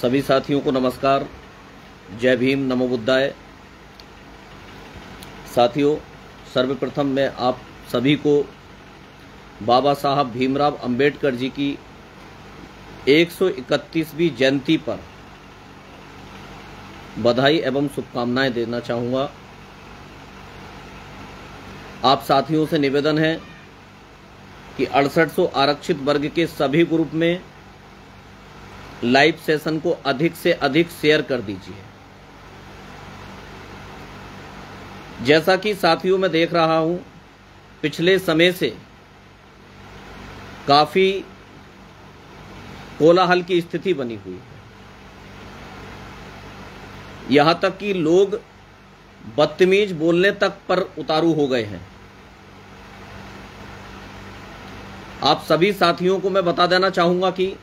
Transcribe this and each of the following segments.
सभी साथियों को नमस्कार, जय भीम, नमो बुद्धाय। साथियों, सर्वप्रथम मैं आप सभी को बाबा साहब भीमराव अंबेडकर जी की 131वीं जयंती पर बधाई एवं शुभकामनाएं देना चाहूँगा। आप साथियों से निवेदन है कि 6800 आरक्षित वर्ग के सभी ग्रुप में लाइव सेशन को अधिक से अधिक शेयर कर दीजिए। जैसा कि साथियों मैं देख रहा हूं, पिछले समय से काफी कोलाहल की स्थिति बनी हुई है। यहां तक कि लोग बदतमीज बोलने तक पर उतारू हो गए हैं। आप सभी साथियों को मैं बता देना चाहूंगा कि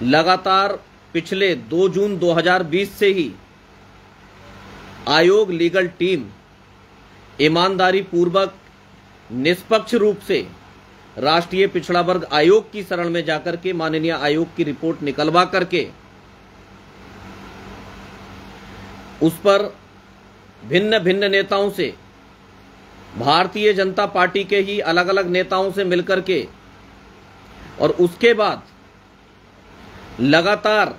लगातार पिछले 2 जून 2020 से ही आयोग लीगल टीम ईमानदारी पूर्वक निष्पक्ष रूप से राष्ट्रीय पिछड़ा वर्ग आयोग की शरण में जाकर के माननीय आयोग की रिपोर्ट निकलवा करके उस पर भिन्न भिन्न नेताओं से, भारतीय जनता पार्टी के ही अलग अलग नेताओं से मिलकर के और उसके बाद लगातार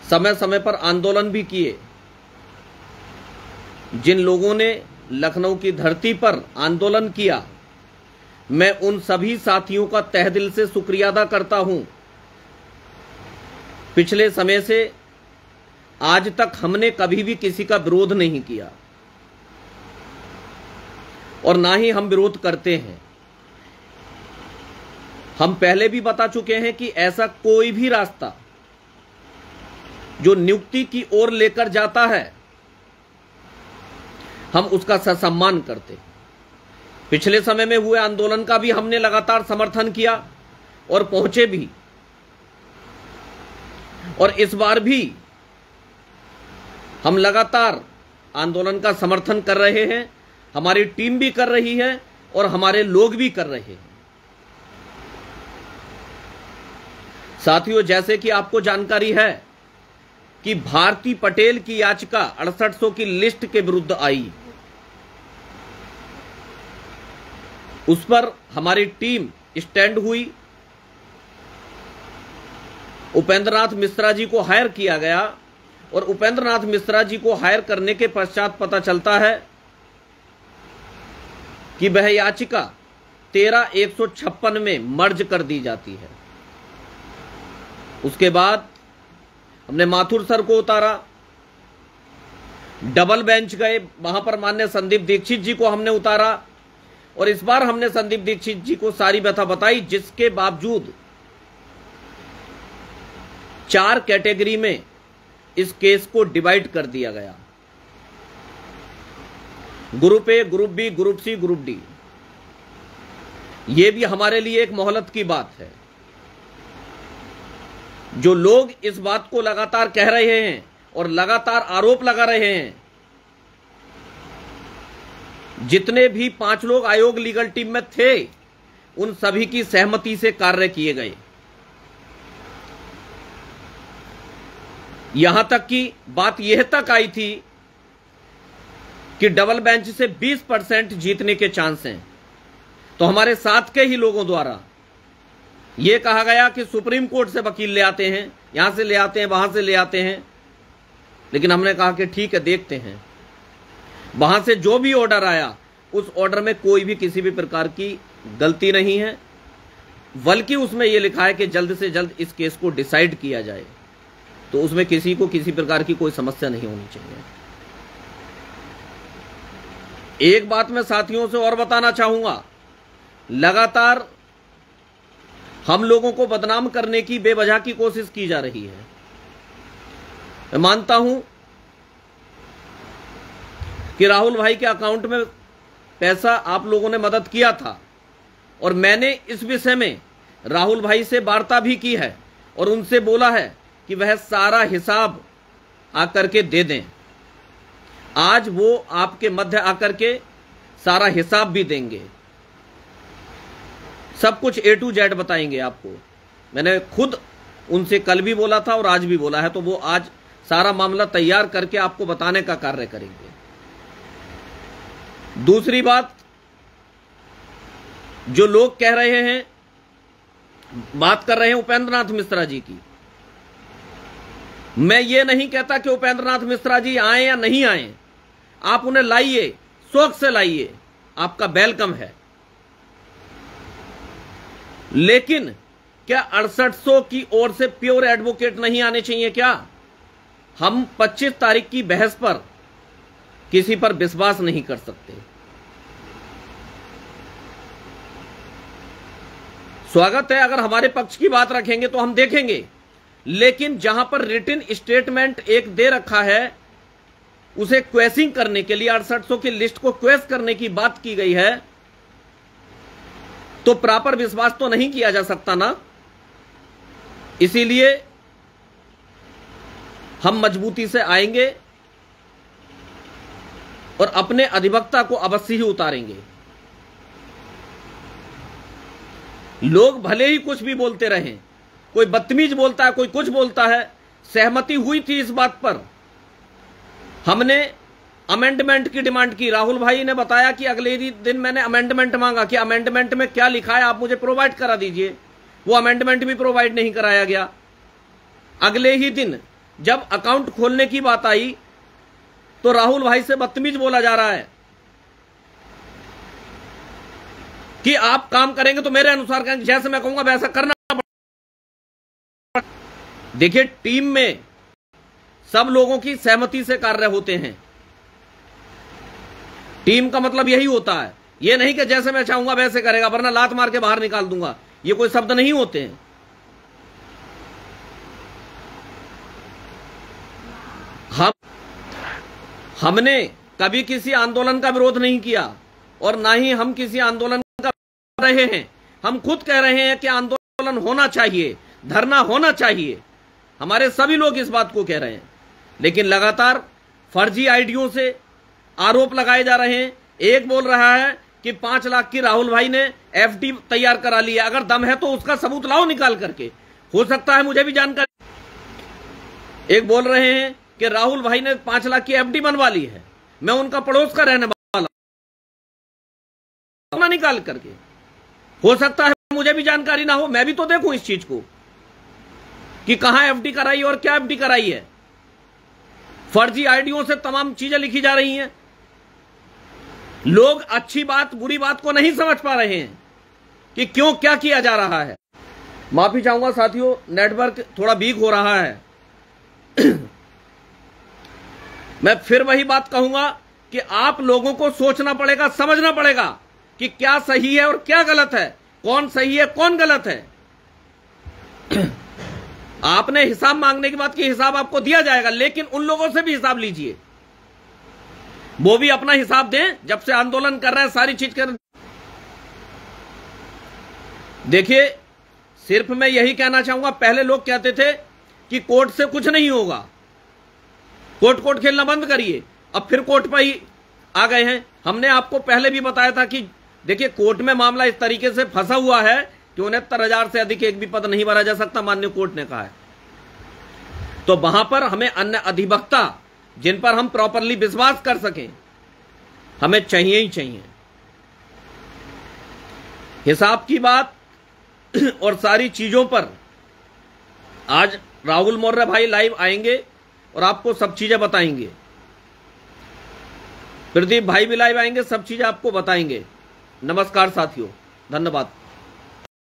समय समय पर आंदोलन भी किए। जिन लोगों ने लखनऊ की धरती पर आंदोलन किया, मैं उन सभी साथियों का तहे दिल से शुक्रिया अदा करता हूं। पिछले समय से आज तक हमने कभी भी किसी का विरोध नहीं किया और ना ही हम विरोध करते हैं। हम पहले भी बता चुके हैं कि ऐसा कोई भी रास्ता जो नियुक्ति की ओर लेकर जाता है, हम उसका सम्मान करते। पिछले समय में हुए आंदोलन का भी हमने लगातार समर्थन किया और पहुंचे भी, और इस बार भी हम लगातार आंदोलन का समर्थन कर रहे हैं। हमारी टीम भी कर रही है और हमारे लोग भी कर रहे हैं। साथियों, जैसे कि आपको जानकारी है कि भारती पटेल की याचिका 6800 की लिस्ट के विरुद्ध आई, उस पर हमारी टीम स्टैंड हुई। उपेंद्र नाथ मिश्रा जी को हायर किया गया और उपेंद्र नाथ मिश्रा जी को हायर करने के पश्चात पता चलता है कि वह याचिका 13-156 में मर्ज कर दी जाती है। उसके बाद हमने माथुर सर को उतारा, डबल बेंच गए, वहां पर माननीय संदीप दीक्षित जी को हमने उतारा और इस बार हमने संदीप दीक्षित जी को सारी व्यथा बताई, जिसके बावजूद 4 कैटेगरी में इस केस को डिवाइड कर दिया गया। Group A, group B, group C, group D. यह भी हमारे लिए एक मोहलत की बात है। जो लोग इस बात को लगातार कह रहे हैं और लगातार आरोप लगा रहे हैं, जितने भी 5 लोग आयोग लीगल टीम में थे, उन सभी की सहमति से कार्य किए गए। यहां तक कि बात यह तक आई थी कि डबल बेंच से 20% जीतने के चांस हैं। तो हमारे साथ के ही लोगों द्वारा यह कहा गया कि सुप्रीम कोर्ट से वकील ले आते हैं, यहां से ले आते हैं, वहां से ले आते हैं। लेकिन हमने कहा कि ठीक है, देखते हैं। वहां से जो भी ऑर्डर आया, उस ऑर्डर में कोई भी किसी भी प्रकार की गलती नहीं है, बल्कि उसमें यह लिखा है कि जल्द से जल्द इस केस को डिसाइड किया जाए। तो उसमें किसी को किसी प्रकार की कोई समस्या नहीं होनी चाहिए। एक बात मैं साथियों से और बताना चाहूंगा, लगातार हम लोगों को बदनाम करने की बेवजह की कोशिश की जा रही है। मैं मानता हूं कि राहुल भाई के अकाउंट में पैसा आप लोगों ने मदद किया था और मैंने इस विषय में राहुल भाई से वार्ता भी की है और उनसे बोला है कि वह सारा हिसाब आकर के दे दें। आज वो आपके मध्य आकर के सारा हिसाब भी देंगे, सब कुछ A to Z बताएंगे आपको। मैंने खुद उनसे कल भी बोला था और आज भी बोला है, तो वो आज सारा मामला तैयार करके आपको बताने का कार्य करेंगे। दूसरी बात, जो लोग कह रहे हैं, बात कर रहे हैं उपेंद्र नाथ मिश्रा जी की, मैं ये नहीं कहता कि उपेंद्र नाथ मिश्रा जी आए या नहीं आए, आप उन्हें लाइए, शौक से लाइए, आपका वेलकम है। लेकिन क्या 6800 की ओर से प्योर एडवोकेट नहीं आने चाहिए क्या? हम 25 तारीख की बहस पर किसी पर विश्वास नहीं कर सकते। स्वागत है, अगर हमारे पक्ष की बात रखेंगे तो हम देखेंगे, लेकिन जहां पर रिटन स्टेटमेंट एक दे रखा है, उसे क्वेसिंग करने के लिए 6800 की लिस्ट को क्वेस करने की बात की गई है, तो प्रॉपर विश्वास तो नहीं किया जा सकता ना। इसीलिए हम मजबूती से आएंगे और अपने अधिवक्ता को अवश्य ही उतारेंगे। लोग भले ही कुछ भी बोलते रहें, कोई बदतमीज बोलता है, कोई कुछ बोलता है, सहमति हुई थी इस बात पर। हमने अमेंडमेंट की डिमांड की, राहुल भाई ने बताया कि अगले ही दिन मैंने अमेंडमेंट मांगा कि अमेंडमेंट में क्या लिखा है आप मुझे प्रोवाइड करा दीजिए। वो अमेंडमेंट भी प्रोवाइड नहीं कराया गया। अगले ही दिन जब अकाउंट खोलने की बात आई तो राहुल भाई से बदतमीज बोला जा रहा है कि आप काम करेंगे तो मेरे अनुसार करेंगे, जैसे मैं कहूंगा वैसा करना पड़ेगा। देखिए, टीम में सब लोगों की सहमति से कार्य होते हैं। टीम का मतलब यही होता है, यह नहीं कि जैसे मैं चाहूंगा वैसे करेगा, वरना लात मार के बाहर निकाल दूंगा। ये कोई शब्द नहीं होते हैं। हमने कभी किसी आंदोलन का विरोध नहीं किया और ना ही हम किसी आंदोलन का रहे हैं। हम खुद कह रहे हैं कि आंदोलन होना चाहिए, धरना होना चाहिए। हमारे सभी लोग इस बात को कह रहे हैं, लेकिन लगातार फर्जी आईडियों से आरोप लगाए जा रहे हैं। एक बोल रहा है कि 5 लाख की राहुल भाई ने एफडी तैयार करा ली है। अगर दम है तो उसका सबूत लाओ निकाल करके, हो सकता है मुझे भी जानकारी। एक बोल रहे हैं कि राहुल भाई ने 5 लाख की एफडी बनवा ली है, मैं उनका पड़ोस का रहने वाला, निकाल करके, हो सकता है मुझे भी जानकारी ना हो, मैं भी तो देखूं इस चीज को कि कहां एफडी कराई और क्या एफडी कराई है। फर्जी आईडियों से तमाम चीजें लिखी जा रही हैं। लोग अच्छी बात बुरी बात को नहीं समझ पा रहे हैं कि क्यों क्या किया जा रहा है। माफी चाहूंगा साथियों, नेटवर्क थोड़ा वीक हो रहा है। मैं फिर वही बात कहूंगा कि आप लोगों को सोचना पड़ेगा, समझना पड़ेगा कि क्या सही है और क्या गलत है, कौन सही है कौन गलत है। आपने हिसाब मांगने की बात की, हिसाब आपको दिया जाएगा, लेकिन उन लोगों से भी हिसाब लीजिए, वो भी अपना हिसाब दें। जब से आंदोलन कर रहे हैं, सारी चीज कर। देखिए, सिर्फ मैं यही कहना चाहूंगा, पहले लोग कहते थे कि कोर्ट से कुछ नहीं होगा, कोर्ट खेलना बंद करिए। अब फिर कोर्ट पर ही आ गए हैं। हमने आपको पहले भी बताया था कि देखिए, कोर्ट में मामला इस तरीके से फंसा हुआ है कि 69,000 से अधिक एक भी पद नहीं भरा जा सकता, माननीय कोर्ट ने कहा है। तो वहां पर हमें अन्य अधिवक्ता जिन पर हम प्रॉपरली विश्वास कर सकें, हमें चाहिए ही चाहिए। हिसाब की बात और सारी चीजों पर आज राहुल मौर्य भाई लाइव आएंगे और आपको सब चीजें बताएंगे। प्रदीप भाई भी लाइव आएंगे, सब चीजें आपको बताएंगे। नमस्कार साथियों, धन्यवाद।